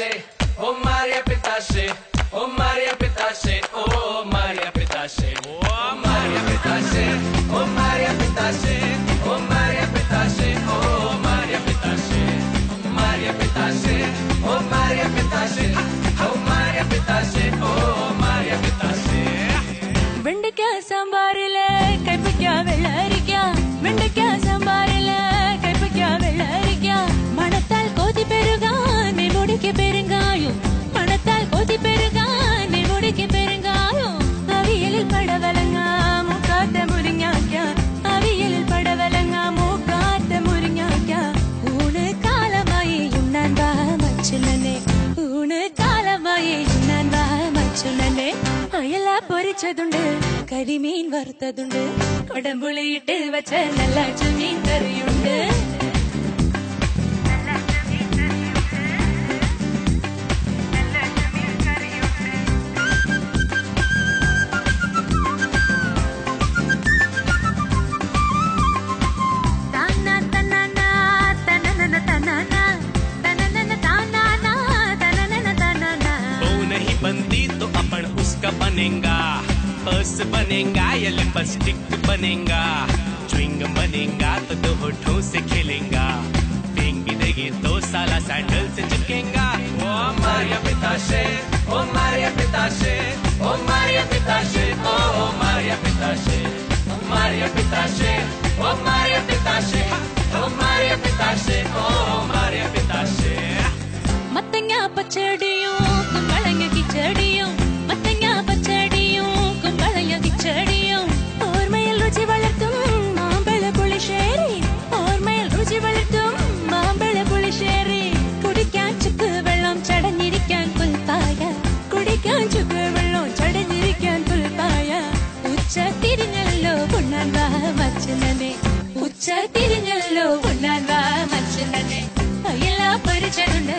Pitache, oh Maria Pitache, oh Maria Pitache, oh Maria Pitache, oh Maria Pitache, oh Maria Pitache, oh Maria Pitache, oh Maria Pitache, Maria Pitache, oh Maria Pitache, oh Maria Pitache, oh Maria Pitache. வெண்டைக்கா சாம்பாரில கைப்பைக்கா வெள்ளரிக்கா வெண்டைக்கா சாம்பாரில கைப்பைக்கா வெள்ளரிக்கா மணத்தால் கோதி பெருகான் நீ முடிக்க பெருங்காயம் மணத்தால் கோதி பெருகான் நீ முடிக்க பெருங்காயம் அவியலில் படவலங்கா மூக்காத்த முருங்காக்கா அவியலில் படவலங்கா மூக்காத்த முருங்காக்கா ஊனு காலமாயே உன்னான் வா மச்சுனனே ஊனு காலமாயே உன்னான் வா மச்சுனனே அயலா பொரிச்சதுண்டு കരിമീൻ വറുത്തതുണ്ട് കൊടമ്പുളിയിട്ട് വച്ച നല്ല ചെമ്മീൻ കറിയുണ്ട് बनेगा पर्स बनेगा या लिपस्टिक बनेगा च्युइंगम बनेगा तो दो होठों से खेलेगा फेंक भी देगी तो साला सैंडल से चिपकेगा ओ मारिया पिताशे ओ मारिया पिताशे ओ मारिया पिताशे ओ मारिया पिताशे मारिया पिताशे ओ मारिया पिताशे ओ मारिया पिताशे ओ मारिया पिताशे മത്തങ്ങ പച്ചടിയും കുമ്പളങ്ങ കിച്ചടിയും മത്തങ്ങ പച്ചടിയും കുമ്പളങ്ങ കിച്ചടിയും ഓർമ്മയിൽ രുചി വളർത്തും മാമ്പഴ പുളിശ്ശേരി ഓർമ്മയിൽ രുചി വളർത്തും മാമ്പഴ പുളിശ്ശേരി കുടിക്കാൻ ചുക്ക് വെള്ളം ചടഞ്ഞിരിക്കാൻ പുൽപ്പായ കുടിക്കാൻ ചുക്ക് വെള്ളം ചടഞ്ഞിരിക്കാൻ പുൽപ്പായ ഉച്ച തിരിഞ്ഞല്ലോ ഉണ്ണാൻ വാ മച്ചുനനെ ഉച്ച തിരിഞ്ഞല്ലോ ഉണ്ണാൻ വാ മച്ചുനനെ അയലാ പരിചരുണ്ട്